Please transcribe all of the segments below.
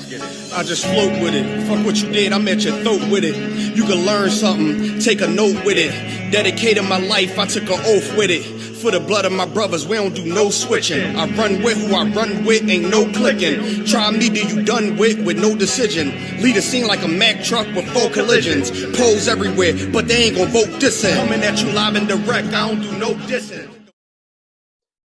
I just float with it. Fuck what you did, I'm at your throat with it. You can learn something, take a note with it. Dedicated my life, I took an oath with it. For the blood of my brothers, we don't do no switching. I run with who I run with, ain't no clicking. Try me, do you done with no decision. Lead a scene like a Mack truck with 4 collisions. Polls everywhere, but they ain't gon' vote dissing. Coming at you live and direct, I don't do no dissing.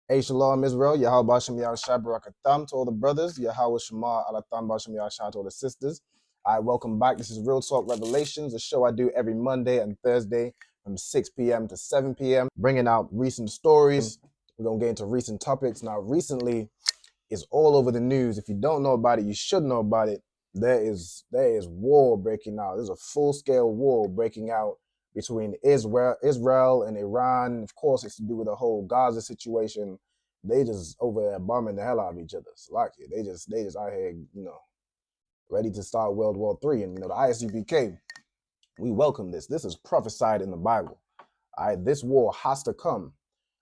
Hey, Shalom Israel, Yahweh Bashem Yahshua Barakatam to all the brothers, Yahweh Shema Alatam Bashem Yahshua to all the sisters. All right, welcome back. This is Real Talk Revelations, a show I do every Monday and Thursday from 6 p.m. to 7 p.m., bringing out recent stories. We're going to get into recent topics. Now, recently is all over the news. If you don't know about it, you should know about it. There is war breaking out. There's a full-scale war breaking out between Israel and Iran. Of course, it's to do with the whole Gaza situation. They just over there bombing the hell out of each other. It's like it. They just out here, ready to start World War III. And the ISUPK, we welcome this. This is prophesied in the Bible. All right, this war has to come.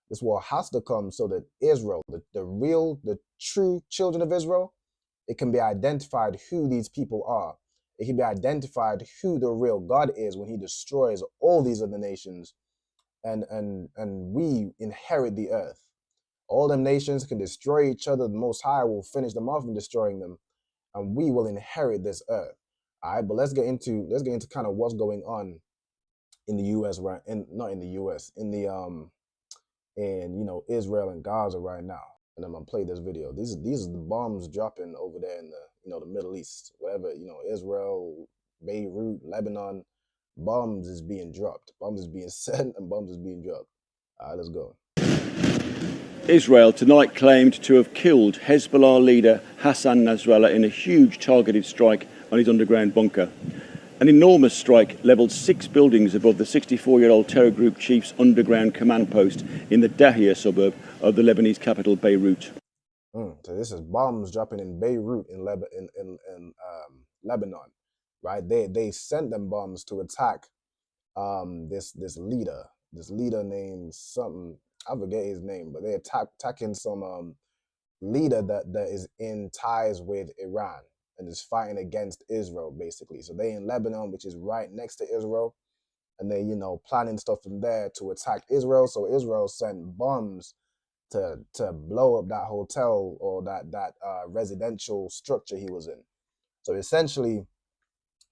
This war has to come so that Israel, the true children of Israel, it can be identified who these people are. It can be identified who the real God is when he destroys all these other nations and we inherit the earth. All them nations can destroy each other. The Most High will finish them off and destroying them, and we will inherit this earth. All right, but let's get into kind of what's going on in the U.S. right, and not in the U.S. in Israel and Gaza right now. And I'm gonna play this video. These are the bombs dropping over there in the Middle East, wherever, Israel, Beirut, Lebanon. Bombs is being dropped. Bombs is being sent and bombs is being dropped. All right, let's go. Israel tonight claimed to have killed Hezbollah leader Hassan Nasrallah in a huge targeted strike on his underground bunker. An enormous strike levelled 6 buildings above the 64-year-old terror group chief's underground command post in the Dahia suburb of the Lebanese capital, Beirut. So this is bombs dropping in Beirut in Lebanon, right? They sent them bombs to attack this leader named something, I forget his name, but they attacking some leader that is in ties with Iran and is fighting against Israel, basically. So they in Lebanon, which is right next to Israel, and they, planning stuff from there to attack Israel. So Israel sent bombs to blow up that hotel or that residential structure he was in. So essentially,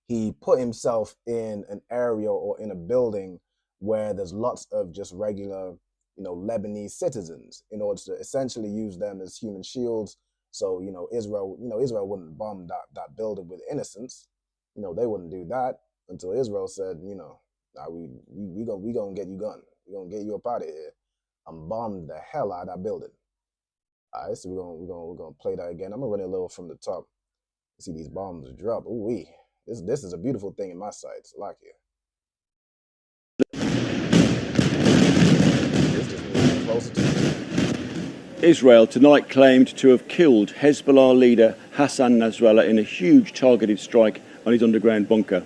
he put himself in an area or in a building where there's lots of just regular, Lebanese citizens, in order to essentially use them as human shields. So, Israel wouldn't bomb that building with innocents. They wouldn't do that until Israel said, nah, we gonna get you gone. We're gonna get you up out of here and bomb the hell out of that building. All right, so we're gonna play that again. I'm gonna run it a little from the top. See these bombs drop. Ooh wee. This is a beautiful thing in my sight. I like it. This just moving closer to me. Israel tonight claimed to have killed Hezbollah leader Hassan Nasrallah in a huge targeted strike on his underground bunker.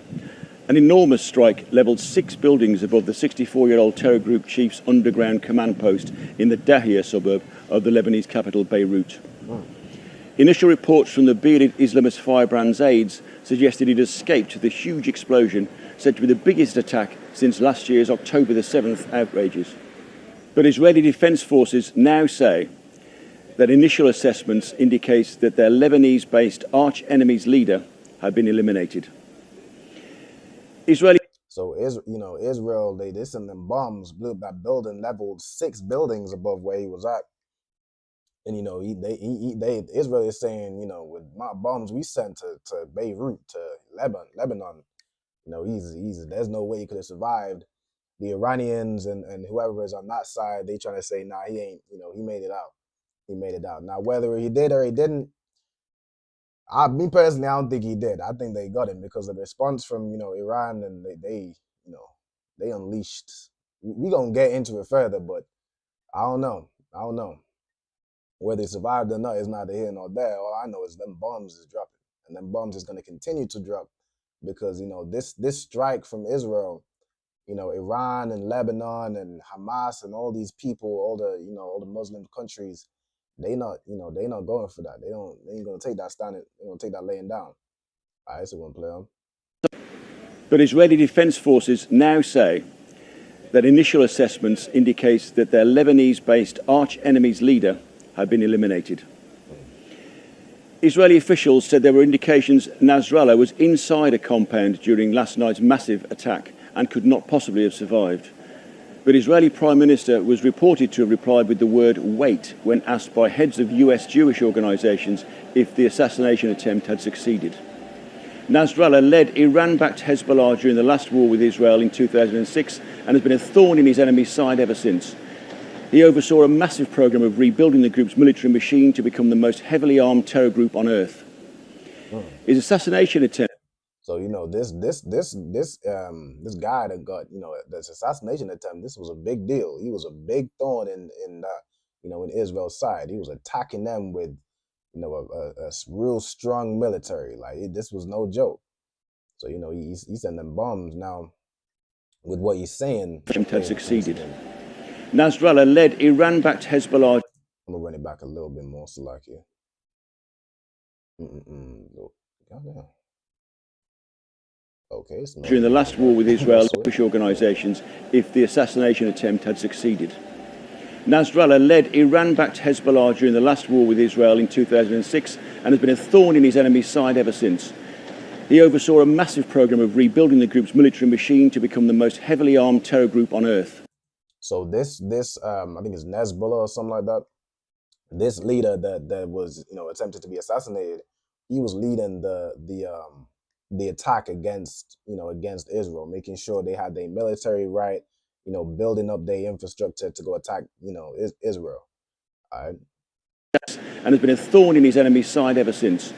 An enormous strike levelled 6 buildings above the 64-year-old terror group chief's underground command post in the Dahia suburb of the Lebanese capital, Beirut. Initial reports from the bearded Islamist firebrand's aides suggested he'd escaped the huge explosion, said to be the biggest attack since last year's October the 7th outrages. But Israeli Defence Forces now say that initial assessments indicate that their Lebanese-based arch-enemy's leader had been eliminated. So Israel, they sent them bombs, blew up that building, leveled 6 buildings above where he was at. And Israel is saying, with my bombs we sent to Beirut, to Lebanon, there's no way he could have survived. The Iranians and whoever is on that side, they trying to say, nah, he ain't, he made it out. He made it out. Now, whether he did or he didn't, me personally, I don't think he did. I think they got him because of the response from, Iran, and they unleashed. We're going to get into it further, but I don't know. Whether he survived or not is neither here nor there. All I know is them bombs is dropping, and them bombs is going to continue to drop because, this strike from Israel, Iran and Lebanon and Hamas and all these people, all the Muslim countries, they not, they not going for that. They ain't gonna take that standing. They're gonna take that laying down. All right, so we're gonna play on. But Israeli Defense Forces now say that initial assessments indicate that their Lebanese-based arch-enemy's leader had been eliminated. Israeli officials said there were indications Nasrallah was inside a compound during last night's massive attack and could not possibly have survived. But Israeli Prime Minister was reported to have replied with the word wait when asked by heads of US Jewish organisations if the assassination attempt had succeeded. Nasrallah led Iran-backed Hezbollah during the last war with Israel in 2006 and has been a thorn in his enemy's side ever since. He oversaw a massive programme of rebuilding the group's military machine to become the most heavily armed terror group on earth. His assassination attempt... So, this guy that got, this assassination attempt, this was a big deal. He was a big thorn in that, in Israel's side. He was attacking them with, a real strong military. Like, this was no joke. So, he's sending bombs now. With what he's saying, had succeeded. Nasrallah led Iran-backed Hezbollah. I'm gonna run it back a little bit more, so like here. Goddamn. Okay. During the last war with Israel, Jewish organisations, if the assassination attempt had succeeded. Nasrallah led Iran-backed Hezbollah during the last war with Israel in 2006 and has been a thorn in his enemy's side ever since. He oversaw a massive programme of rebuilding the group's military machine to become the most heavily armed terror group on earth. So this I think it's Hezbollah or something like that. This leader that was attempted to be assassinated, he was leading the attack against against Israel, making sure they had their military right, building up their infrastructure to go attack Israel. All right. And has been a thorn in his enemy's side ever since.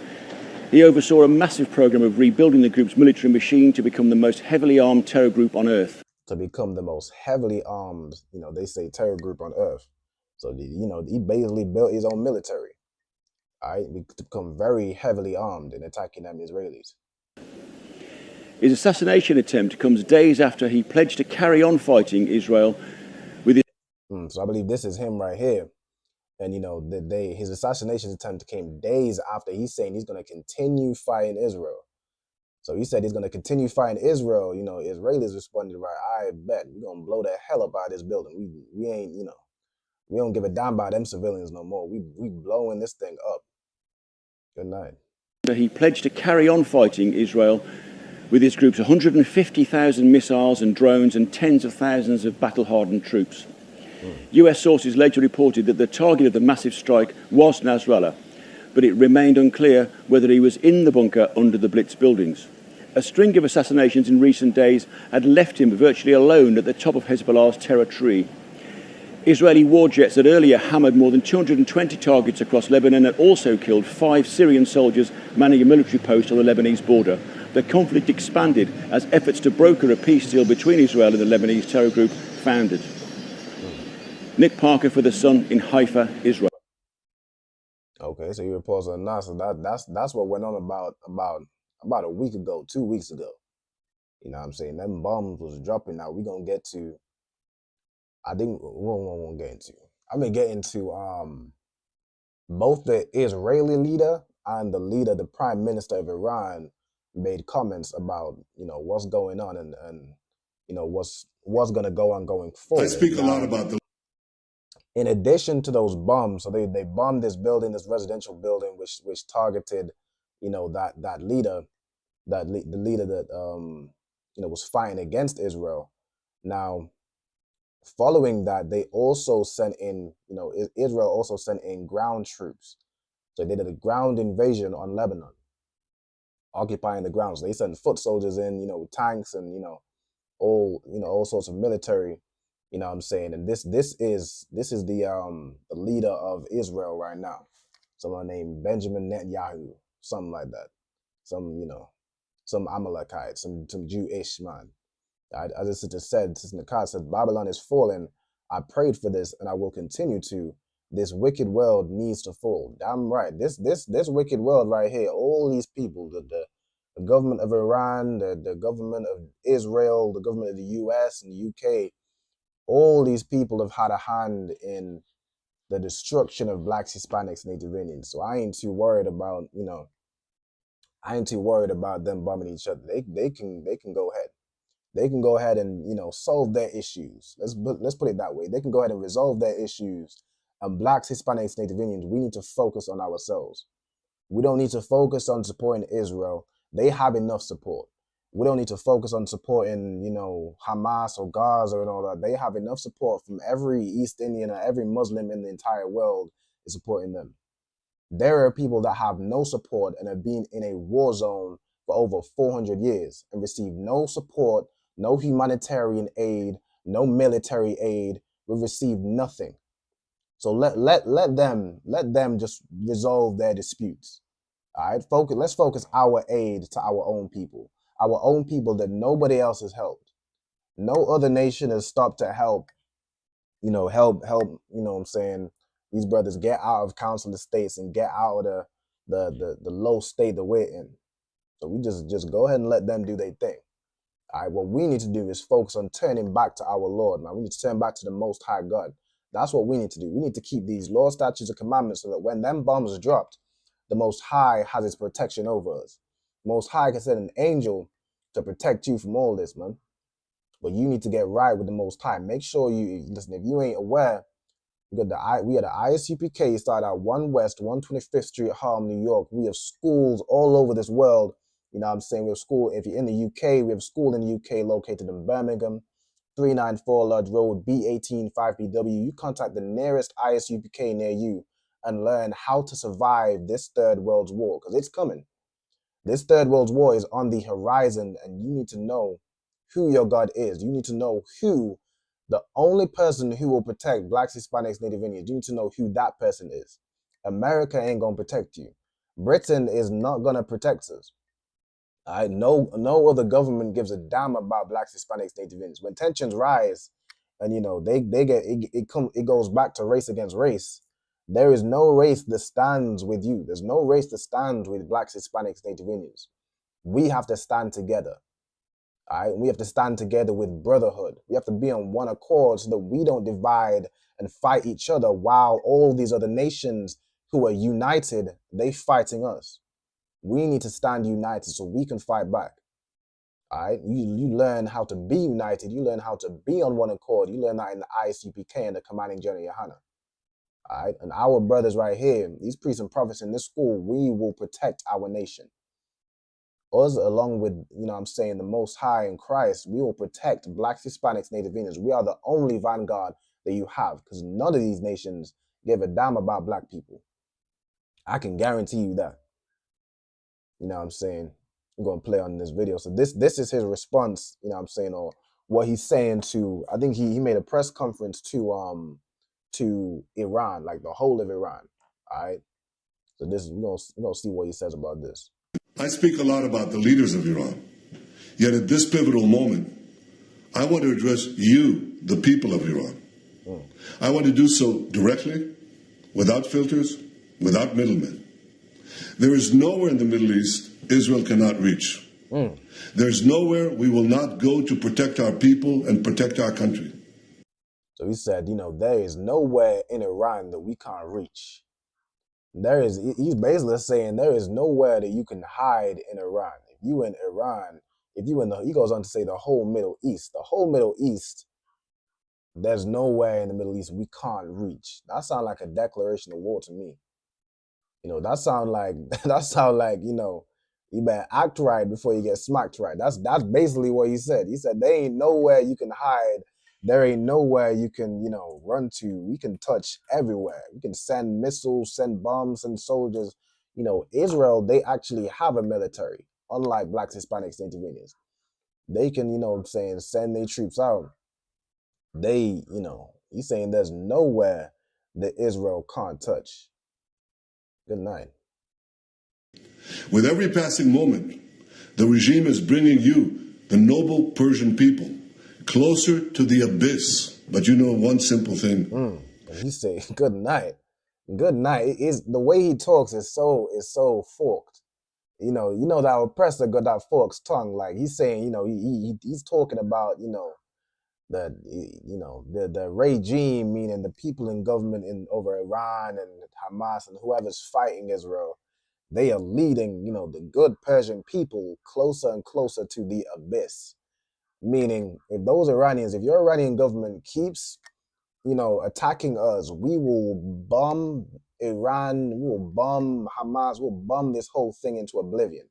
He oversaw a massive programme of rebuilding the group's military machine to become the most heavily armed terror group on earth. To become the most heavily armed, they say terror group on earth. So, he basically built his own military, all right, to become very heavily armed in attacking them Israelis. His assassination attempt comes days after he pledged to carry on fighting Israel with his... So I believe this is him right here. And, his assassination attempt came days after he's saying he's going to continue fighting Israel. So he said he's going to continue fighting Israel. Israelis responded, right, I bet we're going to blow the hell up out of this building. We ain't, we don't give a damn about them civilians no more. We blowing this thing up. Good night. He pledged to carry on fighting Israel with his group's 150,000 missiles and drones and tens of thousands of battle-hardened troops. US sources later reported that the target of the massive strike was Nasrallah, but it remained unclear whether he was in the bunker under the Blitz buildings. A string of assassinations in recent days had left him virtually alone at the top of Hezbollah's terror tree. Israeli war jets had earlier hammered more than 220 targets across Lebanon and also killed 5 Syrian soldiers manning a military post on the Lebanese border. The conflict expanded as efforts to broker a peace deal between Israel and the Lebanese terror group foundered. Nick Parker for The Sun in Haifa, Israel. Okay, so you reports on NASA. That's what went on about a week ago, 2 weeks ago. You know what I'm saying? Them bombs was dropping. Now we're gonna get to, I think we won't get into. I'm gonna get into both the Israeli leader and the prime minister of Iran made comments about what's going on and what's gonna go on going forward. I speak a lot about the. In addition to those bombs, so they bombed this building, this residential building, which targeted, that leader, the leader that was fighting against Israel. Now, following that, they also sent in, Israel also sent in ground troops. So they did a ground invasion on Lebanon, occupying the grounds. So they sent foot soldiers in, tanks and all sorts of military. You know what I'm saying? And this is the leader of Israel right now. Someone named Benjamin Netanyahu, something like that. Some Amalekite, some Jewish man. As the sister said, Sister Nakai said, Babylon is falling. I prayed for this and I will continue to. This wicked world needs to fall. Damn right. This wicked world right here, all these people, the government of Iran, the government of Israel, the government of the US and the UK, all these people have had a hand in the destruction of blacks, Hispanics, Native Indians. So I ain't too worried about, I ain't too worried about them bombing each other. They can go ahead. They can go ahead and, solve their issues. Let's put it that way. They can go ahead and resolve their issues. And blacks, Hispanics, Native Indians, we need to focus on ourselves. We don't need to focus on supporting Israel. They have enough support. We don't need to focus on supporting, Hamas or Gaza and all that. They have enough support from every East Indian or every Muslim in the entire world is supporting them. There are people that have no support and have been in a war zone for over 400 years and received no support, no humanitarian aid, no military aid. We've received nothing. So let them just resolve their disputes. All right, let's focus our aid to our own people that nobody else has helped. No other nation has stopped to help, these brothers get out of council of states and get out of the low state that we're in. So we just go ahead and let them do their thing. All right, what we need to do is focus on turning back to our Lord, man. We need to turn back to the Most High God. That's what we need to do. We need to keep these laws, statutes, and commandments so that when them bombs are dropped, the Most High has his protection over us. Most High can send an angel to protect you from all this, man. But you need to get right with the Most High. Make sure you listen. If you ain't aware, we had the ISUPK started at 1 West, 125th Street, Harlem, New York. We have schools all over this world. You know what I'm saying? We have school. If you're in the UK, we have a school in the UK located in Birmingham, 394 Lodge Road, B18 5BW. You contact the nearest ISUPK near you and learn how to survive this third world war, because it's coming. This third world war is on the horizon, and you need to know who your God is. You need to know who the only person who will protect blacks, Hispanics, Native Indians. You need to know who that person is. America ain't gonna protect you. Britain is not gonna protect us. All right, no other government gives a damn about blacks, Hispanics, Native Indians. When tensions rise, and it goes back to race against race. There is no race that stands with you. There's no race that stands with blacks, Hispanics, Native Indians. We have to stand together. All right, we have to stand together with brotherhood. We have to be on one accord so that we don't divide and fight each other while all these other nations who are united, they fighting us. We need to stand united so we can fight back. All right, you learn how to be united. You learn how to be on one accord. You learn that in the ISUPK and the Commanding General Yohana. All right, and our brothers right here, these priests and prophets in this school, we will protect our nation. Us, along with, the Most High in Christ, we will protect blacks, Hispanics, Native Indians. We are the only vanguard that you have, because none of these nations give a damn about black people. I can guarantee you that. You know what I'm saying? I'm going to play on this video. So this is his response, or what he's saying to, I think he made a press conference to Iran, like the whole of Iran. All right. So we're gonna see what he says about this. I speak a lot about the leaders of Iran. Yet at this pivotal moment, I want to address you, the people of Iran. I want to do so directly, without filters, without middlemen. There is nowhere in the Middle East Israel cannot reach. There's nowhere we will not go to protect our people and protect our country. So he said, there is nowhere in Iran that we can't reach. He's basically saying there is nowhere that you can hide in Iran. If you in Iran, he goes on to say the whole Middle East, there's nowhere in the Middle East we can't reach. That sounds like a declaration of war to me. That sound like, you better act right before you get smacked right. That's basically what he said. He said, there ain't nowhere you can hide. There ain't nowhere you can, run to. We can touch everywhere. We can send missiles, send bombs, send soldiers. Israel, they actually have a military, unlike blacks, Hispanics, Native Indians. They can, send their troops out. He's saying there's nowhere that Israel can't touch. Good night. With every passing moment, the regime is bringing you, the noble Persian people, closer to the abyss. But one simple thing. He said, good night. Good night. The way he talks is so forked. That oppressor got that forked tongue. Like he's saying, he's talking about, the regime, meaning the people in government in over Iran and Hamas and whoever's fighting Israel, they are leading, the good Persian people closer and closer to the abyss. Meaning, if your Iranian government keeps, attacking us, we will bomb Iran, we will bomb Hamas, we'll bomb this whole thing into oblivion.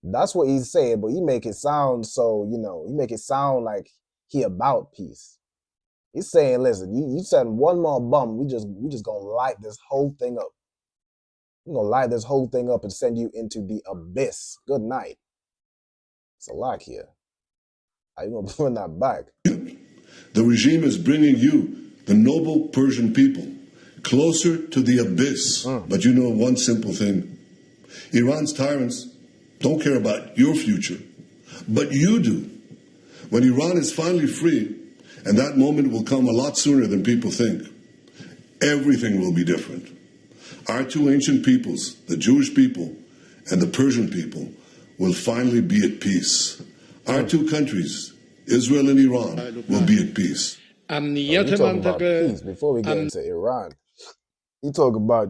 That's what he's saying, but he make it sound so, he make it sound like he about peace. He's saying, listen, you send one more bomb, we just gonna light this whole thing up. We're gonna light this whole thing up and send you into the abyss. Good night. It's a lock here. How you gonna bring that back? The regime is bringing you, the noble Persian people, closer to the abyss. But you know one simple thing. Iran's tyrants don't care about your future, but you do. When Iran is finally free, and that moment will come a lot sooner than people think, everything will be different. Our two ancient peoples, the Jewish people and the Persian people, will finally be at peace. Our two countries, Israel and Iran, will be at peace. We talk about peace before we get into Iran. He talk about,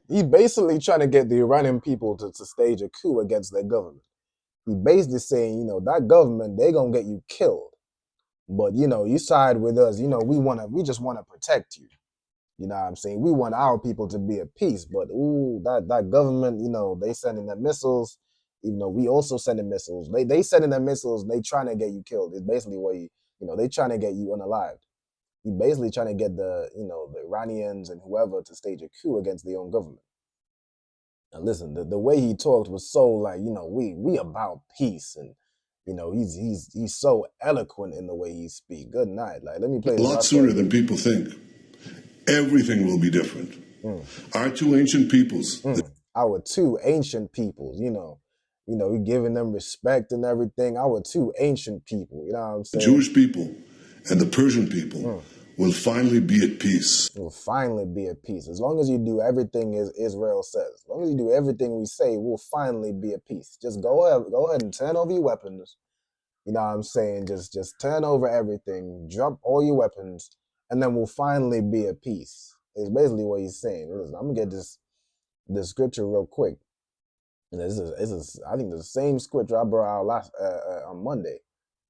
he basically trying to get the Iranian people to stage a coup against their government. He basically saying, that government, they're going to get you killed. But, you side with us, we just want to protect you. You know what I'm saying? We want our people to be at peace. But, that government, they sending their missiles. We also sending missiles. They sending their missiles, they trying to get you killed. It's basically what they trying to get you unalived. He basically trying to get the Iranians and whoever to stage a coup against their own government. And listen, the way he talked was so like, we about peace, and he's so eloquent in the way he speak. Good night. Like, let me play a lot sooner than people think. Everything will be different. Our two ancient peoples. Our two ancient peoples, you're giving them respect and everything. Our two ancient people, you know what I'm saying? The Jewish people and the Persian people will finally be at peace. Will finally be at peace. As long as you do everything as Israel says. As long as you do everything we say, we'll finally be at peace. Just go ahead and turn over your weapons. You know what I'm saying? Just turn over everything, drop all your weapons, and then we'll finally be at peace. It's basically what he's saying. Listen, I'm gonna get this scripture real quick. And this is I think the same scripture I brought out last on Monday,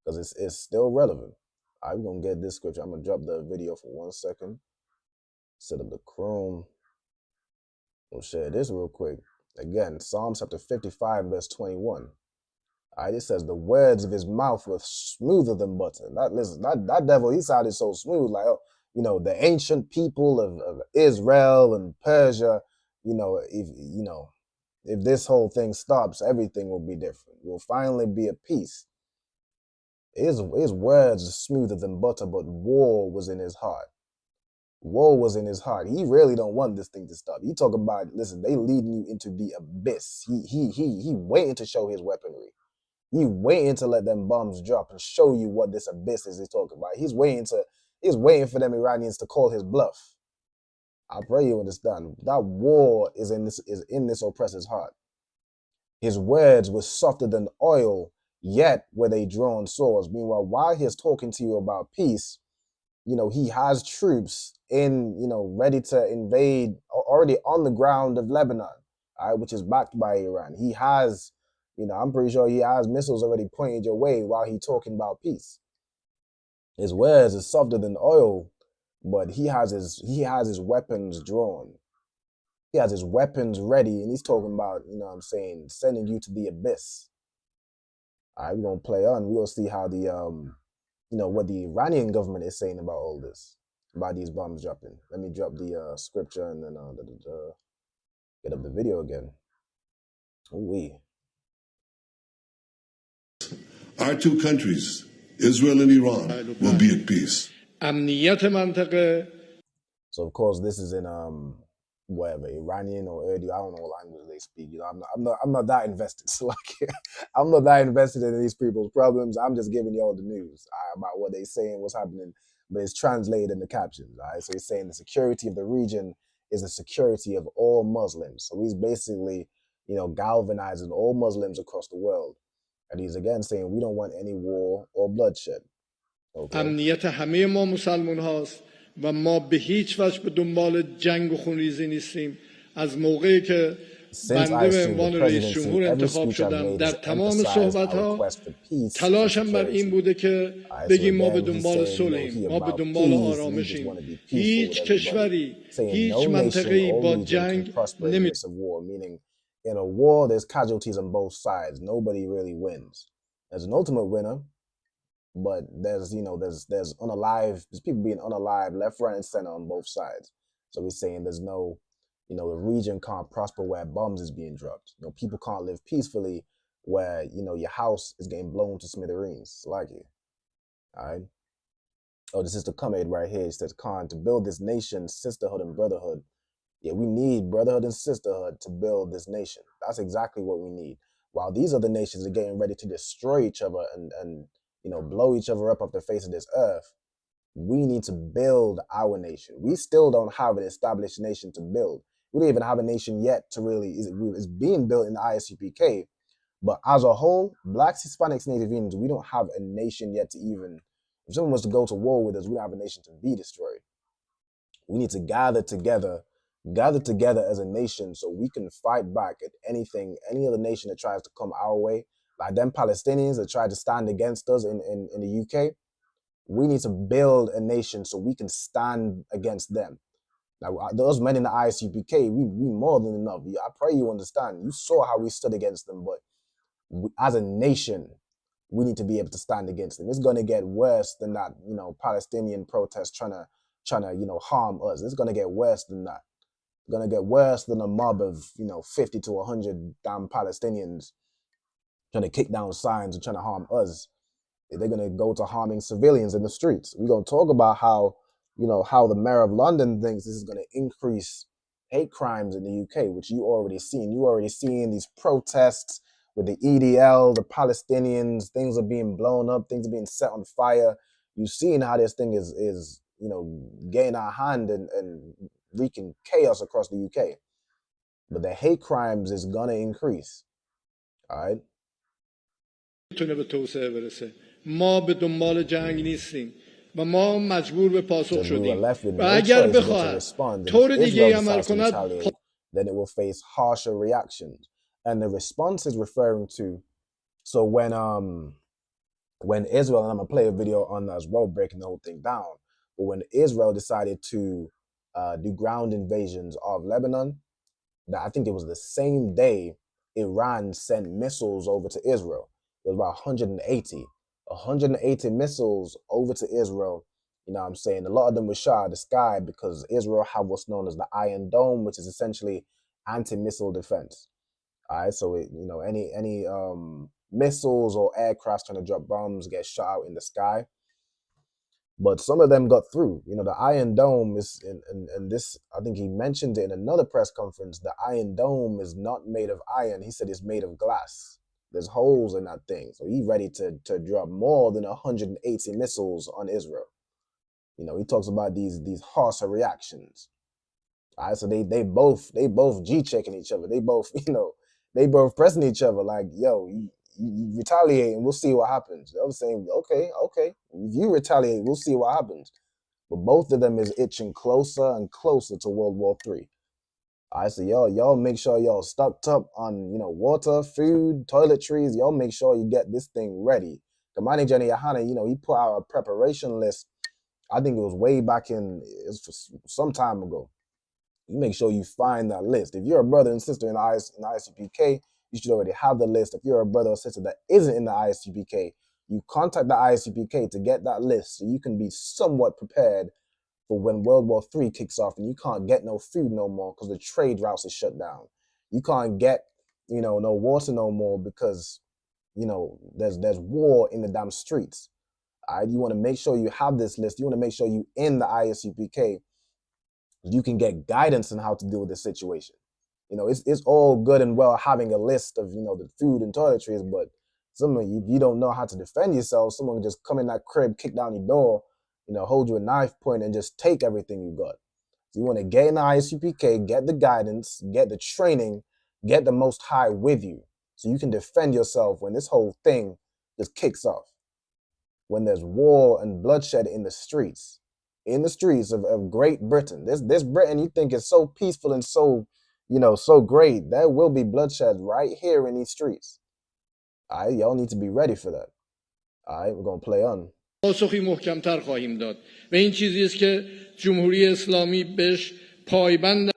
because it's still relevant. I'm going to get this scripture. I'm going to drop the video for 1 second. Set up the Chrome. We'll share this real quick. Again, Psalms chapter 55, verse 21. All right, it says, the words of his mouth were smoother than butter. That devil, he sounded so smooth. Like, the ancient people of Israel and Persia, if this whole thing stops, everything will be different. We'll finally be at peace. His words are smoother than butter, but war was in his heart. War was in his heart. He really don't want this thing to stop. He talk about, listen, they leading you into the abyss. He waiting to show his weaponry. He waiting to let them bombs drop and show you what this abyss is he's talking about. He's waiting for them Iranians to call his bluff. I pray you understand. That war is in this oppressor's heart. His words were softer than oil, yet were they drawn swords. Meanwhile, while he's talking to you about peace, he has troops ready to invade, already on the ground of Lebanon, all right, which is backed by Iran. He has, I'm pretty sure he has missiles already pointed your way while he's talking about peace. His words is softer than oil, but he has his weapons drawn. He has his weapons ready, and he's talking about, sending you to the abyss. All right, we're going to play on. We're going to see how what the Iranian government is saying about all this, about these bombs dropping. Let me drop the scripture and then get up the video again. Ooh-wee. Our two countries, Israel and Iran, will be at peace. So, of course, this is in whatever, Iranian or Urdu, I don't know what language they speak. I'm not that invested. So I'm not that invested in these people's problems. I'm just giving y'all the news about what they're saying, what's happening, but it's translated in the captions. All right, so he's saying the security of the region is the security of all Muslims. So he's basically, galvanizing all Muslims across the world, and he's again saying we don't want any war or bloodshed. امنیت همه ما مسلمان هاست و ما به هیچ وجه به دنبال جنگ و خونریزی نیستیم. از موقعی که بنده به عنوان رئیس جمهور انتخاب شدم در تمام صحبت‌ها تلاشم بر این بوده که بگیم ما به دنبال صلحیم، ما به دنبال آرامشیم. هیچ کشوری، هیچ منطقه‌ای با جنگ meaning in a war there's casualties on both sides. Nobody really wins. There's an ultimate winner, but there's there's people being unalive left, right, and center on both sides. So we're saying there's no, the region can't prosper where bombs is being dropped. People can't live peacefully where your house is getting blown to smithereens. It's like it. All right. Oh, this is the comment right here. It says, Khan, to build this nation, sisterhood and brotherhood. Yeah, we need brotherhood and sisterhood to build this nation. That's exactly what we need. While these other nations are getting ready to destroy each other and blow each other up off the face of this earth, we need to build our nation. We still don't have an established nation to build. We don't even have a nation yet to really, it's being built in the ISUPK. But as a whole, Blacks, Hispanics, Native Indians, we don't have a nation yet to even, if someone was to go to war with us, we don't have a nation to be destroyed. We need to gather together as a nation so we can fight back at any other nation that tries to come our way. Like them Palestinians that tried to stand against us in the UK, we need to build a nation so we can stand against them. Now, those men in the ISUPK, we more than enough. I pray you understand. You saw how we stood against them, but as a nation, we need to be able to stand against them. It's going to get worse than that, Palestinian protest trying to, harm us. It's going to get worse than that. It's going to get worse than a mob of, 50 to 100 damn Palestinians trying to kick down signs and trying to harm us. They're going to go to harming civilians in the streets. We're going to talk about how the mayor of London thinks this is going to increase hate crimes in the UK, which you already seen. You already seen these protests with the EDL, the Palestinians, things are being blown up, things are being set on fire. You've seen how this thing is getting our hand and wreaking chaos across the UK. But the hate crimes is going to increase. All right? میتونه به توسعه برسه. ما به دنبال جنگ نیستیم و ما مجبور به پاسخ شدیم و اگر بخواهد طور دیگه عمل کند then it will face harsher reactions. And the response is referring to, so when Israel, and I'm gonna play a video on that as well, breaking the whole thing down, but when Israel decided to do ground invasions of Lebanon, that I think it was the same day Iran sent missiles over to Israel. It was about 180 missiles over to Israel. You know what I'm saying? A lot of them were shot out of the sky because Israel have what's known as the Iron Dome, which is essentially anti-missile defense. All right, so any missiles or aircraft trying to drop bombs get shot out in the sky. But some of them got through. The Iron Dome is, and this, I think he mentioned it in another press conference, the Iron Dome is not made of iron. He said it's made of glass. There's holes in that thing. So he's ready to drop more than 180 missiles on Israel. He talks about these harsher reactions. All right, so they both G-checking each other. They both, they both pressing each other like, yo, you retaliate and we'll see what happens. I was saying, okay. If you retaliate, we'll see what happens. But both of them is itching closer and closer to World War III. All right, so y'all make sure y'all stocked up on, water, food, toiletries. Y'all make sure you get this thing ready. Kamani Jenny Yahana, he put out a preparation list. I think it was way back some time ago. You make sure you find that list. If you're a brother and sister in the ISUPK, you should already have the list. If you're a brother or sister that isn't in the ISUPK, you contact the ISUPK to get that list so you can be somewhat prepared for when World War III kicks off and you can't get no food no more because the trade routes is shut down. You can't get, no water no more because, there's war in the damn streets. All right, you want to make sure you have this list. You want to make sure you in the ISUPK. You can get guidance on how to deal with this situation. It's all good and well having a list of, the food and toiletries, but if you don't know how to defend yourself, someone can just come in that crib, kick down your door, hold you a knife point and just take everything you got. So you want to get in the ISUPK, get the guidance, get the training, get the Most High with you so you can defend yourself when this whole thing just kicks off. when there's war and bloodshed in the streets of Great Britain. This Britain you think is so peaceful and so, so great. There will be bloodshed right here in these streets. All right, y'all need to be ready for that. All right, we're going to play on. پاسخی محکمتر خواهیم داد و این چیزی است که جمهوری اسلامی بهش پایبند.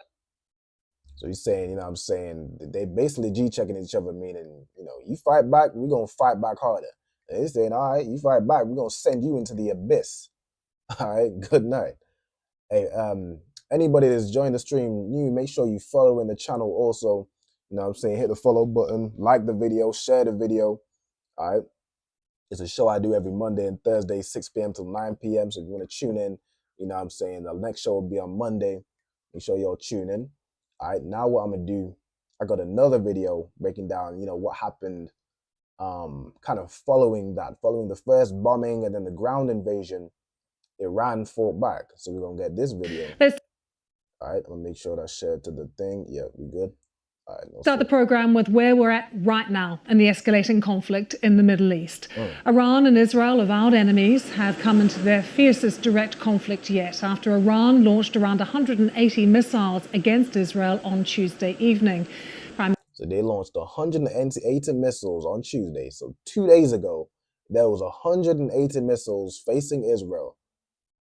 So he's saying, I'm saying, they basically G-checking each other, meaning, you fight back, we're going to fight back harder. And he's saying, all right, you fight back, we're going to send you into the abyss. All right, good night. Hey, anybody that's joined the stream new, make sure you follow in the channel also. Hit the follow button, like the video, share the video. All right. It's a show I do every Monday and Thursday, 6 p.m. to 9 p.m. So if you want to tune in, the next show will be on Monday. Make sure y'all tune in. All right, now what I'm going to do, I got another video breaking down, what happened kind of following the first bombing and then the ground invasion. Iran fought back. So we're going to get this video. All right, I'm going to make sure that's shared to the thing. Yeah, we good. All right, start the program with where we're at right now in the escalating conflict in the Middle East. Iran and Israel, avowed enemies, have come into their fiercest direct conflict yet after Iran launched around 180 missiles against Israel on Tuesday evening. So they launched 180 missiles on Tuesday. So 2 days ago, there was 180 missiles facing Israel.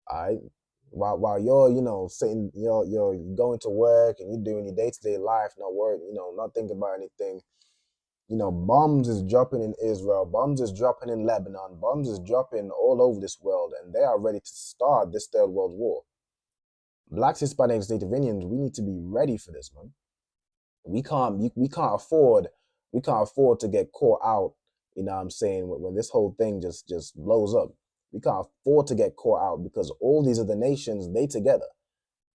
All right. While you're, sitting, you're going to work and you're doing your day-to-day life, not worried, not thinking about anything. Bombs is dropping in Israel, bombs is dropping in Lebanon, bombs is dropping all over this world, and they are ready to start this third world war. Blacks, Hispanics, Native Indians, we need to be ready for this, man. We can't afford to get caught out, when this whole thing just blows up. We can't afford to get caught out because all these other nations, they together.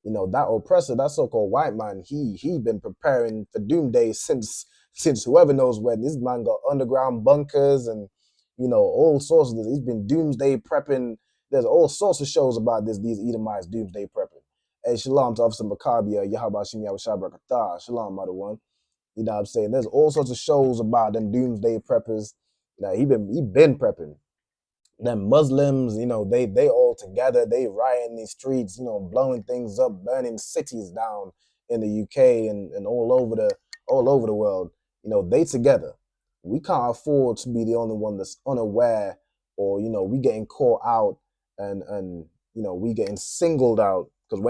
That oppressor, that so-called white man, he been preparing for doomsday since whoever knows when. This man got underground bunkers and, all sorts of this. He's been doomsday prepping. There's all sorts of shows about these Edomites doomsday prepping. Hey, shalom to Officer Maccabia, Yahweh Shem Yahweh Shabrakatah, shalom, mother one. There's all sorts of shows about them doomsday preppers. He been prepping. Them Muslims, they all together, they riot in these streets, blowing things up, burning cities down in the UK and all over the world. They together. We can't afford to be the only one that's unaware, or we getting caught out and we getting singled out. Because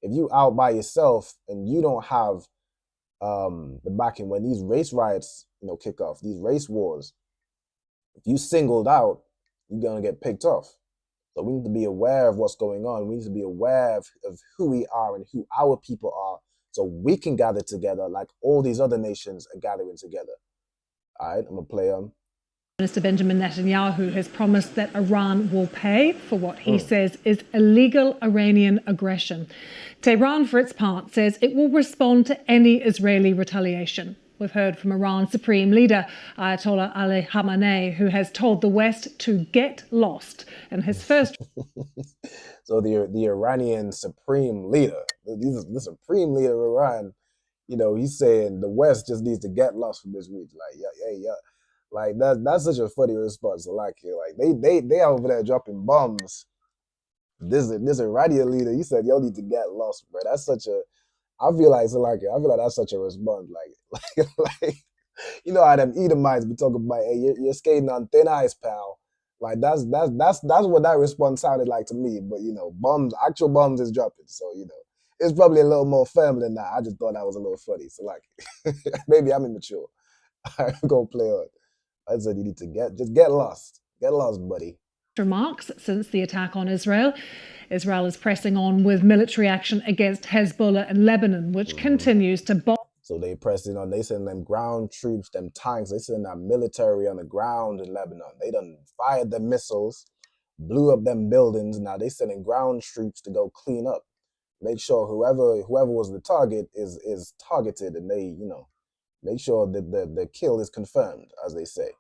if you out by yourself and you don't have the backing, when these race riots kick off, these race wars, if you singled out, you're going to get picked off. So we need to be aware of what's going on. We need to be aware of who we are and who our people are, so we can gather together like all these other nations are gathering together. All right, I'm going to play on. Minister Benjamin Netanyahu has promised that Iran will pay for what he says is illegal Iranian aggression. Tehran, for its part, says it will respond to any Israeli retaliation. We've heard from Iran's Supreme Leader, Ayatollah Ali Khamenei, who has told the West to get lost in his first... So the Iranian Supreme Leader, the Supreme Leader of Iran, he's saying the West just needs to get lost from this region. Yeah. Like, that's such a funny response. Like they over there dropping bombs. This Iranian leader, he said, y'all need to get lost, bro. That's such a... I feel like that's such a response. Like how them Edomites be talking about, hey, you're skating on thin ice, pal. Like that's what that response sounded like to me. But actual bombs is dropping. So it's probably a little more firm than that. I just thought that was a little funny. So maybe I'm immature. I'm gonna play on. I said you need to get lost. Get lost, buddy. Remarks since the attack on Israel. Israel is pressing on with military action against Hezbollah in Lebanon, which continues to bomb. So they pressing on. They send them ground troops, them tanks. They send that military on the ground in Lebanon. They done fired the missiles, blew up them buildings. Now they sending ground troops to go clean up, make sure whoever was the target is targeted, and they make sure that the kill is confirmed, as they say.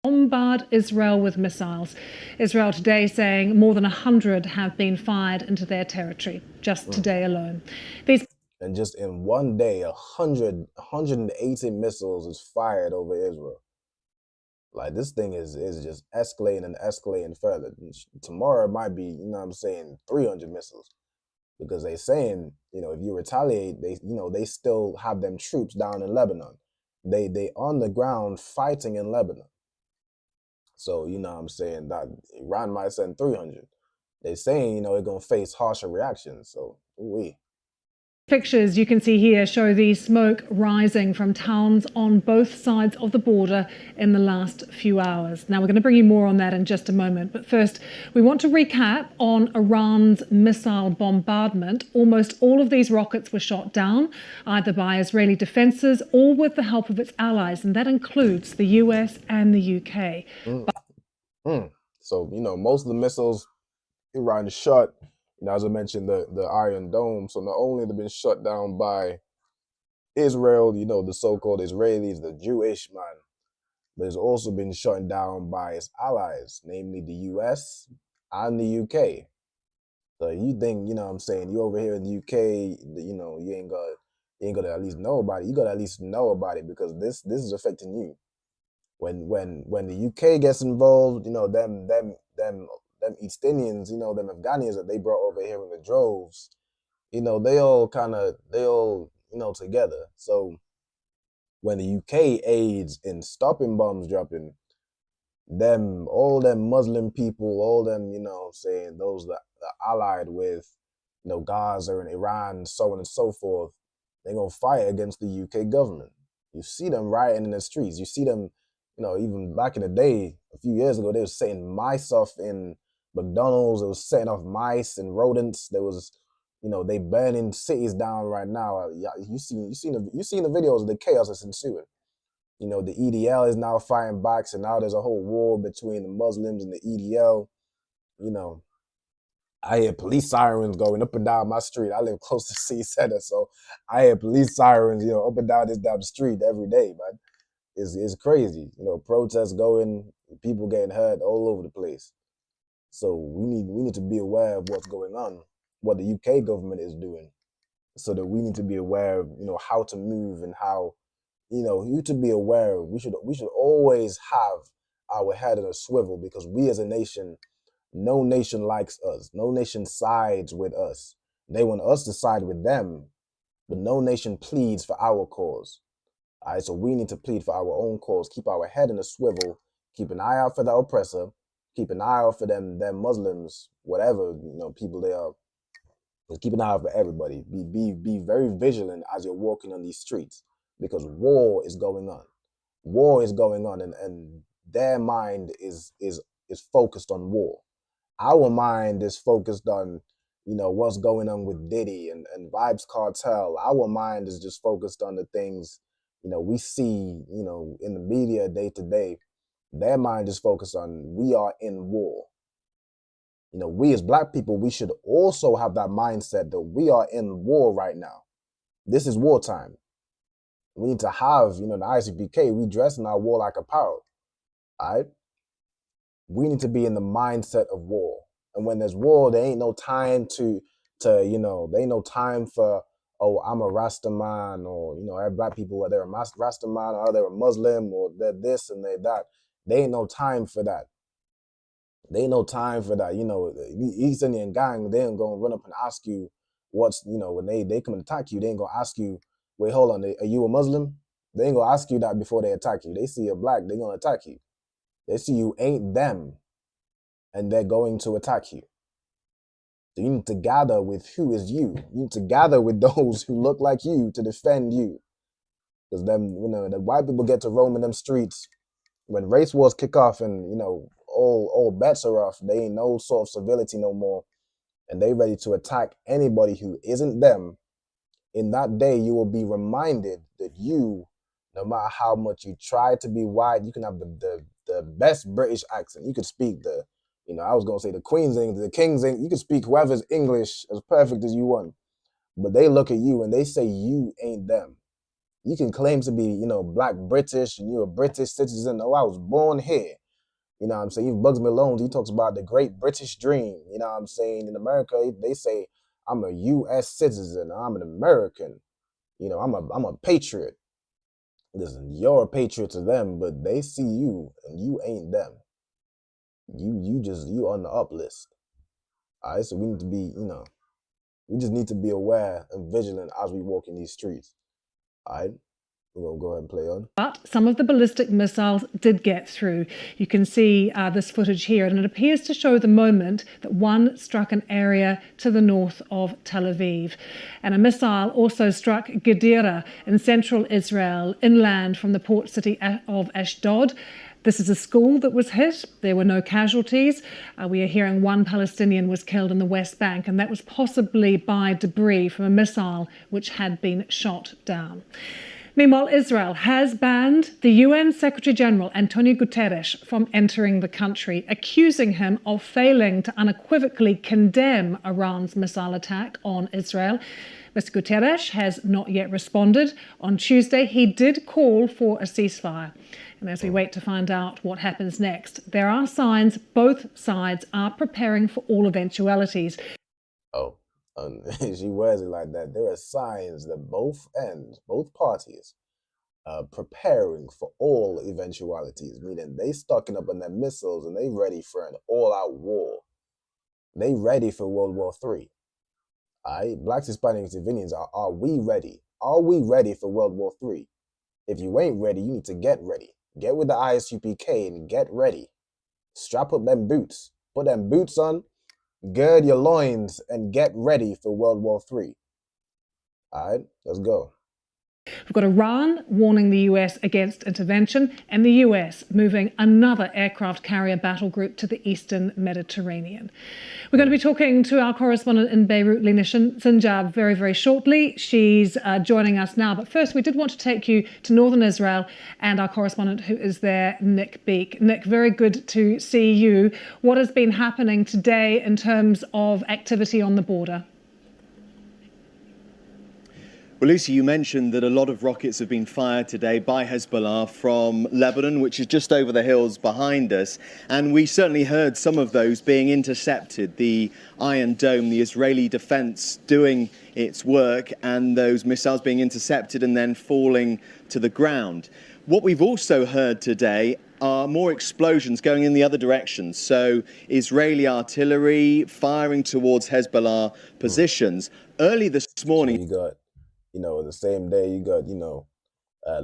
Bombard Israel with missiles. Israel today saying more than 100 have been fired into their territory just today alone. And just in one day, 180 missiles is fired over Israel. Like, this thing is just escalating and escalating further. Tomorrow it might be, you know what I'm saying, 300 missiles. Because they saying, you know, if you retaliate, they still have them troops down in Lebanon. They on the ground fighting in Lebanon. So, you know what I'm saying, that Iran might send 300. They saying, you know, they're going to face harsher reactions. So, Pictures you can see here show the smoke rising from towns on both sides of the border in the last few hours. Now, we're going to bring you more on that in just a moment. But first, we want to recap on Iran's missile bombardment. Almost all of these rockets were shot down, either by Israeli defences or with the help of its allies, and that includes the US and the UK. So, you know, most of the missiles Iran shot, you know, as I mentioned, the Iron Dome. So not only they've been shut down by Israel, you know, the so-called Israelis, the Jewish man, but it's also been shut down by its allies, namely the US and the UK. So you think, you know what I'm saying, you over here in the UK, you know, you ain't gonna at least know about it. You gotta at least know about it, because this is affecting you. When the UK gets involved, you know, them East Indians, you know, them Afghanians that they brought over here in the droves, you know, they all, you know, together. So when the UK aids in stopping bombs dropping, all them Muslim people, all them, you know, saying those that are allied with, you know, Gaza and Iran, so on and so forth, they're gonna fight against the UK government. You see them rioting in the streets. You see them, you know, even back in the day, a few years ago, they were setting mice off in McDonald's. It was setting off mice and rodents. There was, you know, they burning cities down right now. You seen the videos of the chaos that's ensuing. You know, the EDL is now fighting back, so now there's a whole war between the Muslims and the EDL. You know, I hear police sirens going up and down my street. I live close to Sea Center, so I hear police sirens, you know, up and down this damn street every day, man. It's crazy. You know, protests going, people getting hurt all over the place. So we need to be aware of what's going on, what the UK government is doing, so that we need to be aware of, you know, how to move and how, you know, you to be aware of. We should always have our head in a swivel, because we as a nation, no nation likes us. No nation sides with us. They want us to side with them, but no nation pleads for our cause. All right, so we need to plead for our own cause, keep our head in a swivel, keep an eye out for the oppressor, keep an eye out for them Muslims, whatever, you know, people they are. Just keep an eye out for everybody. Be very vigilant as you're walking on these streets, because war is going on. War is going on, and their mind is focused on war. Our mind is focused on, you know, what's going on with Diddy and Vybz Kartel. Our mind is just focused on the things, you know, we see, you know, in the media day to day. Their mind is focused on, we are in war. You know, we as Black people, we should also have that mindset that we are in war right now. This is wartime. We need to have, you know, the ICPK, we dress in our warlike apparel, all right? We need to be in the mindset of war. And when there's war, there ain't no time to you know, there ain't no time for, oh, I'm a Rasta man, or, you know, Black people, they're a Rasta man, or they're a Muslim, or they're this and they're that. There ain't no time for that. There ain't no time for that. You know, the East Indian gang, they ain't gonna run up and ask you what's, you know, when they come and attack you, they ain't gonna ask you, wait, hold on, are you a Muslim? They ain't gonna ask you that before they attack you. They see you're Black, they gonna attack you. They see you ain't them, and they're going to attack you. So you need to gather with who is you. You need to gather with those who look like you to defend you. Because them, you know, the white people get to roam in them streets. When race wars kick off and, you know, all bets are off, they ain't no sort of civility no more, and they ready to attack anybody who isn't them. In that day, you will be reminded that you, no matter how much you try to be white, you can have the best British accent. You could speak the, you know, I was gonna say the Queen's English, the King's English. You could speak whoever's English as perfect as you want, but they look at you and they say you ain't them. You can claim to be, you know, Black British and you're a British citizen. Oh, I was born here. You know what I'm saying? Even Bugs Malone, he talks about the great British dream. You know what I'm saying? In America, they say, I'm a U.S. citizen. I'm an American. You know, I'm a patriot. listen, you're a patriot to them, but they see you and you ain't them. You on the up list. All right, so we need to be, we just need to be aware and vigilant as we walk in these streets. All right, we're going to go ahead and play on. But some of the ballistic missiles did get through. You can see this footage here, and it appears to show the moment that one struck an area to the north of Tel Aviv. And a missile also struck Gedera in central Israel, inland from the port city of Ashdod. This is a school that was hit. There were no casualties. We are hearing one Palestinian was killed in the West Bank, and that was possibly by debris from a missile which had been shot down. Meanwhile, Israel has banned the UN Secretary General Antonio Guterres from entering the country, accusing him of failing to unequivocally condemn Iran's missile attack on Israel. Mr. Guterres has not yet responded. On Tuesday, he did call for a ceasefire. And as we wait to find out what happens next, there are signs both sides are preparing for all eventualities. Oh, she wears it like that. There are signs that both ends, both parties, are preparing for all eventualities, meaning they stocking up on their missiles and they ready for an all-out war. They ready for World War III. Blacks, Hispanics, civilians, are we ready? Are we ready for World War III? If you ain't ready, you need to get ready. Get with the ISUPK and get ready. Strap up them boots. Put them boots on, gird your loins, and get ready for World War III. All right, let's go. We've got Iran warning the US against intervention, and the US moving another aircraft carrier battle group to the eastern Mediterranean. We're going to be talking to our correspondent in Beirut, Lina Sinjab, very, very shortly. She's joining us now. But first, we did want to take you to northern Israel and our correspondent who is there, Nick Beek. Nick, very good to see you. What has been happening today in terms of activity on the border? Well, Lucy, you mentioned that a lot of rockets have been fired today by Hezbollah from Lebanon, which is just over the hills behind us. And we certainly heard some of those being intercepted, the Iron Dome, the Israeli defense doing its work, and those missiles being intercepted and then falling to the ground. What we've also heard today are more explosions going in the other direction. So Israeli artillery firing towards Hezbollah positions. Early this morning... The same day you got,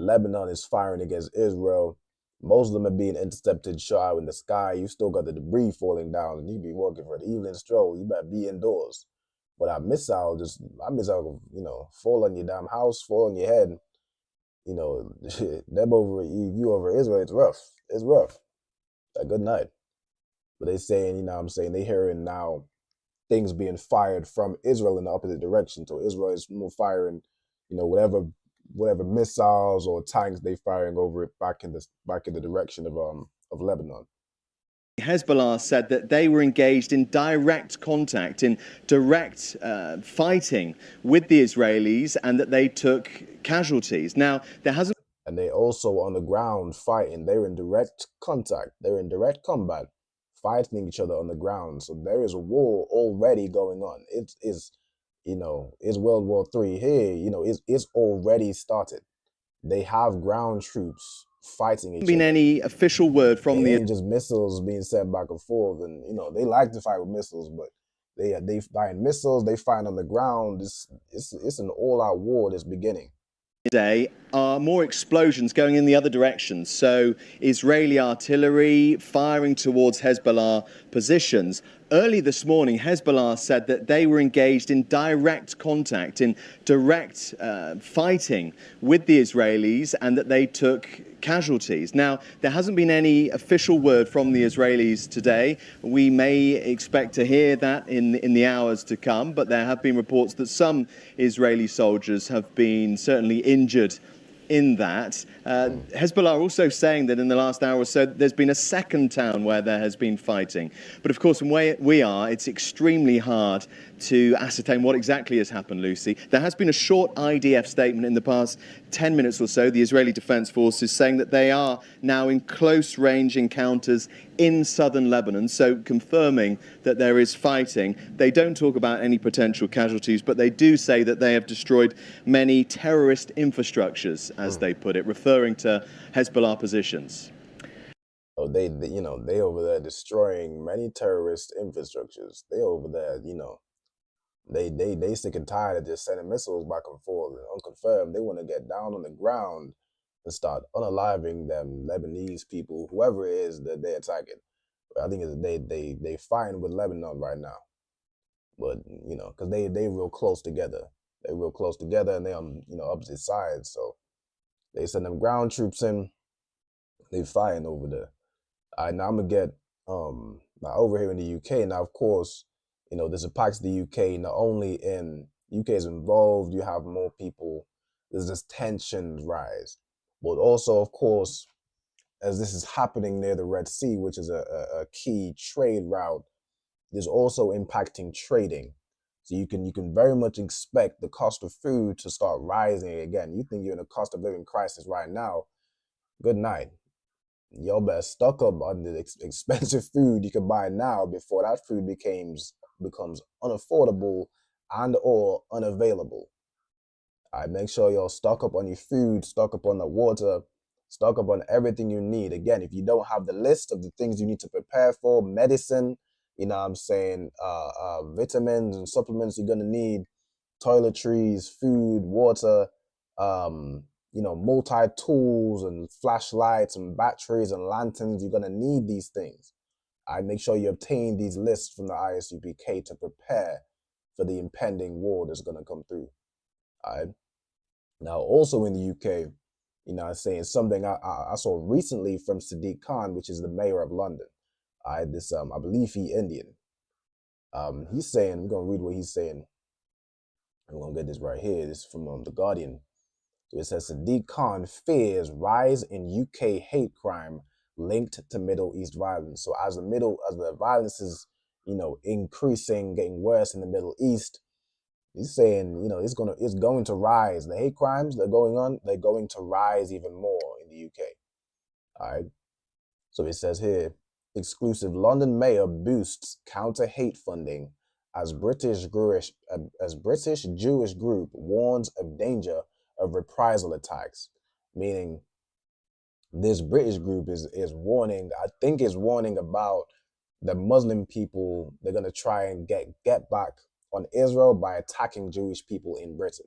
Lebanon is firing against Israel. Most of them are being intercepted, shot out in the sky. You still got the debris falling down, and you be walking for the evening stroll. You better be indoors. But a missile, fall on your damn house, fall on your head. Them over you over Israel, it's rough. It's rough. Good night. But they saying, they hearing now things being fired from Israel in the opposite direction. So Israel is more firing, whatever missiles or tanks they firing over it back in the direction of Lebanon. Hezbollah said that they were engaged in direct contact, in direct fighting with the Israelis, and that they took casualties. Now, there hasn't... And they also on the ground fighting. They're in direct contact. They're in direct combat, fighting each other on the ground. So there is a war already going on. It's World War III here. It's already started. They have ground troops fighting each other. Been any official word from the... Ain't just missiles being sent back and forth, and they like to fight with missiles, but they firing missiles, they fighting on the ground. It's an all-out war that's beginning. Today are more explosions going in the other direction. So Israeli artillery firing towards Hezbollah positions. Early this morning, Hezbollah said that they were engaged in direct contact, in direct fighting with the Israelis, and that they took casualties. Now, there hasn't been any official word from the Israelis today. We may expect to hear that in the hours to come, but there have been reports that some Israeli soldiers have been certainly injured in that. Hezbollah are also saying that in the last hour or so, there's been a second town where there has been fighting. But of course, from where we are, it's extremely hard to ascertain what exactly has happened, Lucy. There has been a short IDF statement in the past 10 minutes or so, the Israeli Defense Forces saying that they are now in close range encounters in southern Lebanon, so confirming that there is fighting. They don't talk about any potential casualties, but they do say that they have destroyed many terrorist infrastructures, as they put it, referring to Hezbollah positions. Oh, they over there destroying many terrorist infrastructures. They over there, they sick and tired of just sending missiles back and forth and unconfirmed. They want to get down on the ground and start unaliving them Lebanese people, whoever it is that they're attacking. I think they fighting with Lebanon right now, but because they real close together. They're real close together, and they on opposite sides. So they send them ground troops in. They fighting over there. All right, now I'm gonna get now over here in the UK. Now, of course, this impacts the UK. Not only in UK is involved, you have more people. There's this tensions rise, but also, of course, as this is happening near the Red Sea, which is a key trade route, is also impacting trading. So you can very much expect the cost of food to start rising again. You think you're in a cost of living crisis right now? Good night. Y'all better stock up on the expensive food you can buy now before that food becomes unaffordable and or unavailable. All right, make sure y'all stock up on your food, stock up on the water, stock up on everything you need. Again, if you don't have the list of the things you need to prepare for, medicine, vitamins and supplements you're gonna need, toiletries, food, water, multi-tools and flashlights and batteries and lanterns. You're gonna need these things. I make sure you obtain these lists from the ISUPK to prepare for the impending war that's gonna come through. All right. Now, also in the UK, saying something I saw recently from Sadiq Khan, which is the mayor of London. I believe he's Indian. He's saying, we're gonna read what he's saying. I'm gonna get this right here. This is from The Guardian. So it says Sadiq Khan fears rise in UK hate crime linked to Middle East violence. So as the violence is, increasing, getting worse in the Middle East, he's saying, it's going to rise. The hate crimes that are going on, they're going to rise even more in the UK. All right. So it says here, exclusive London mayor boosts counter hate funding as British Jewish group warns of danger of reprisal attacks. Meaning this British group is warning, I think is warning about the Muslim people. They're going to try and get back on Israel by attacking Jewish people in Britain,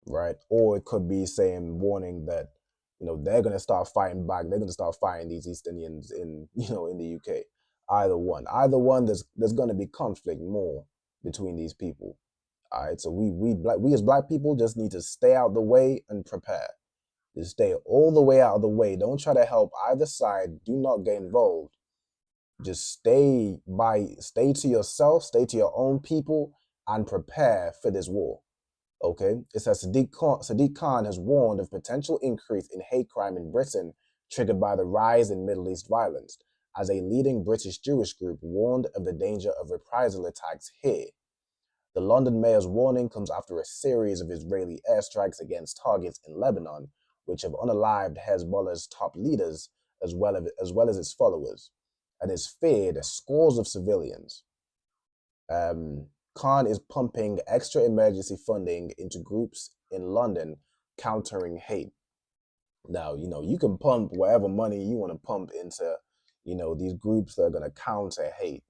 right? Or it could be warning that, they're going to start fighting back. They're going to start fighting these East Indians in the UK. Either one, there's going to be conflict more between these people. All right, so we as black people just need to stay out the way and prepare. Just stay all the way out of the way. Don't try to help either side. Do not get involved. Just stay to yourself, stay to your own people, and prepare for this war. Okay, it says Sadiq Khan has warned of potential increase in hate crime in Britain triggered by the rise in Middle East violence, as a leading British Jewish group warned of the danger of reprisal attacks here. The London mayor's warning comes after a series of Israeli airstrikes against targets in Lebanon, which have unalived Hezbollah's top leaders as well as its followers, and is feared as scores of civilians. Khan is pumping extra emergency funding into groups in London countering hate. Now, you can pump whatever money you want to pump into, these groups that are going to counter hate.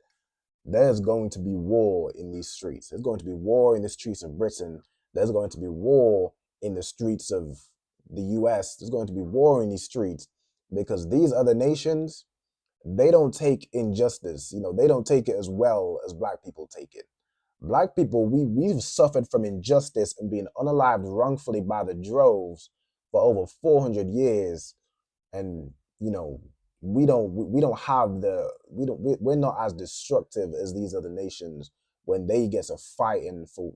There's going to be war in these streets. There's going to be war in the streets of Britain. There's going to be war in the streets of the US. There's going to be war in these streets because these other nations, they don't take injustice. They don't take it as well as black people take it. Black people, we've suffered from injustice and being unalived wrongfully by the droves for over 400 years. And, we're not as destructive as these other nations when they get to fighting for,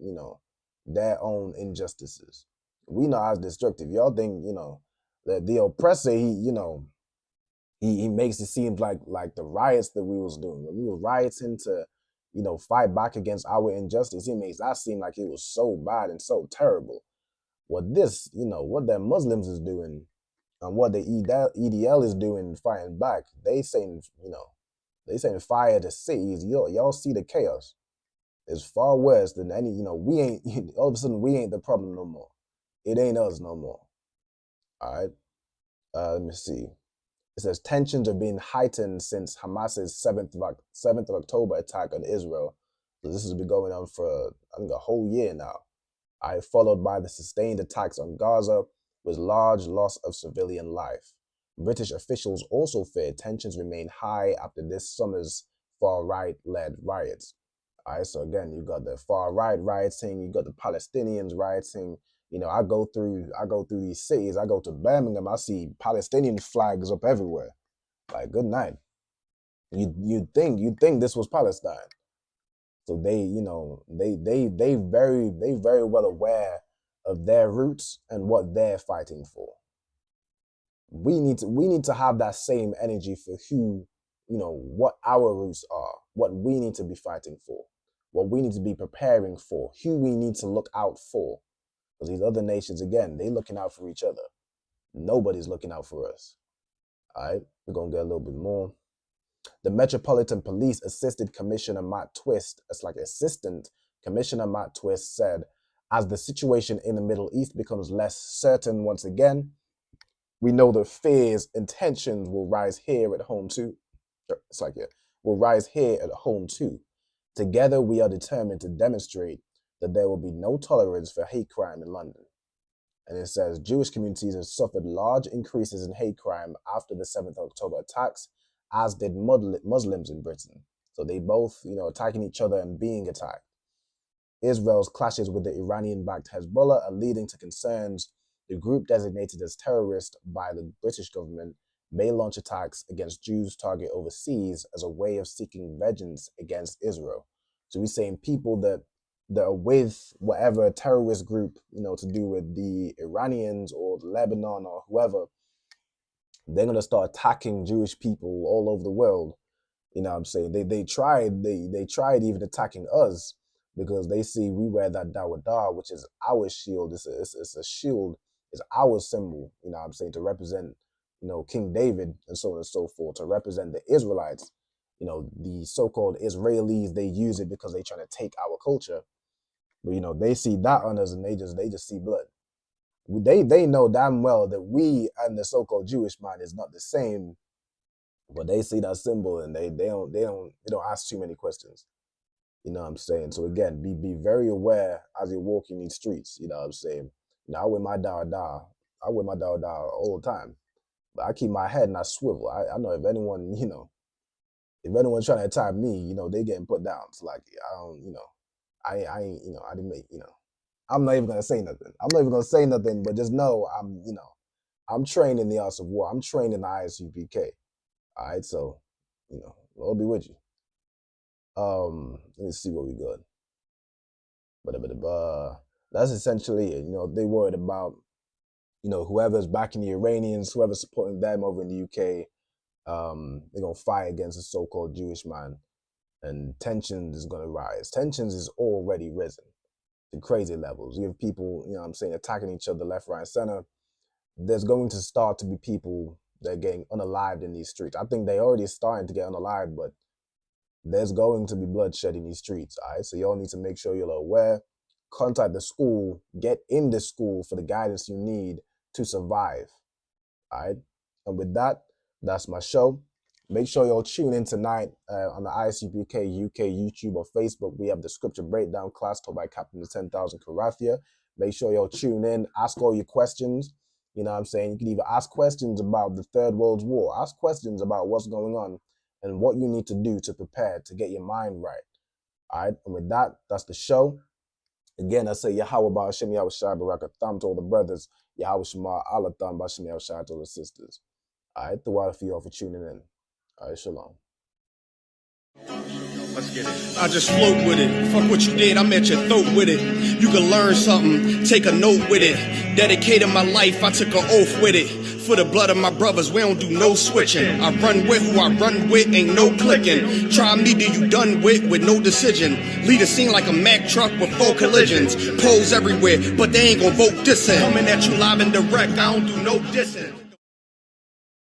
their own injustices. We not as destructive. Y'all think, that the oppressor, he makes it seem like the riots that we was doing, when we were rioting to, fight back against our injustice, he makes that seem like it was so bad and so terrible. What the Muslims is doing, And what the EDL is doing, fighting back, they saying, they saying fire the cities. Y'all see the chaos. It's far worse than any, we ain't, all of a sudden, we ain't the problem no more. It ain't us no more. All right. Let me see. It says tensions are being heightened since Hamas's 7th of October attack on Israel. So this has been going on for, I think, a whole year now. Followed by the sustained attacks on Gaza with large loss of civilian life. British officials also fear tensions remain high after this summer's far-right-led riots. All right, so again, you got the far-right rioting, you got the Palestinians rioting. I go through these cities. I go to Birmingham, I see Palestinian flags up everywhere. Like, good night. You'd think this was Palestine. So they very well aware of their roots and what they're fighting for. We need to have that same energy for who, what our roots are, what we need to be fighting for, what we need to be preparing for, who we need to look out for. Because these other nations, again, they looking out for each other. Nobody's looking out for us. All right, we're going to get a little bit more. The Metropolitan Police Assistant Commissioner Matt Twist, Assistant Commissioner Matt Twist said, as the situation in the Middle East becomes less certain once again, we know the fears and tensions will rise here at home too. Will rise here at home too. Together, we are determined to demonstrate that there will be no tolerance for hate crime in London. And it says Jewish communities have suffered large increases in hate crime after the 7th of October attacks, as did Muslims in Britain. So they both, attacking each other and being attacked. Israel's clashes with the Iranian-backed Hezbollah are leading to concerns the group designated as terrorist by the British government may launch attacks against Jews targeted overseas as a way of seeking vengeance against Israel. So we're saying people that are with whatever terrorist group, to do with the Iranians or Lebanon or whoever, they're going to start attacking Jewish people all over the world. They tried even attacking us because they see we wear that Dawadah, which is our shield. It's a shield, it's our symbol, to represent, King David and so on and so forth, to represent the Israelites. The so-called Israelis, they use it because they're trying to take our culture. But, they see that on us and they just see blood. They know damn well that we and the so-called Jewish mind is not the same, but they see that symbol and they don't ask too many questions. So again, be very aware as you're walking these streets. I wear my Dawadah. I wear my Dawadah all the time, but I keep my head and I swivel. I know if anyone, if anyone's trying to attack me, they getting put down. It's like, I don't, I ain't, I didn't make, I'm not even gonna say nothing. I'm not even gonna say nothing, but just know I'm trained in the arts of war. I'm trained in the ISUPK. All right, so, Lord be with you. Let me see what we got. That's essentially it. They worried about, whoever's backing the Iranians, whoever's supporting them over in the UK, they're gonna fight against a so-called Jewish man, and tensions is gonna rise. Tensions is already risen to crazy levels. You have people, attacking each other left, right, and center. There's going to start to be people that are getting unalived in these streets. I think they already starting to get unalived, but there's going to be bloodshed in these streets. All right, so y'all need to make sure you're aware. Contact the school. Get in the school for the guidance you need to survive. All right, and with that, that's my show. Make sure y'all tune in tonight on the ISUPK UK YouTube or Facebook. We have the scripture breakdown class taught by Captain of 10,000 Karathia. Make sure y'all tune in. Ask all your questions. You can either ask questions about the Third World War. Ask questions about what's going on and what you need to do to prepare to get your mind right. All right, and with that, that's the show. Again, I say Yahweh Ba'ashem Yahweh Shai Barakatham to all the brothers. Yahweh Shema Alatham Ba'ashem Yahweh Shai to all the sisters. All right, the water for y'all for tuning in. All right, shalom. Let's get it. I just float with it. Fuck what you did, I'm at your throat with it. You can learn something, take a note with it. Dedicated my life, I took an oath with it. For the blood of my brothers, we don't do no switching. I run with who I run with, ain't no clicking. Try me, do you done with no decision. Lead a scene like a Mack truck with 4 collisions. Polls everywhere, but they ain't gon' vote dissing. Coming at you live and direct, I don't do no dissing.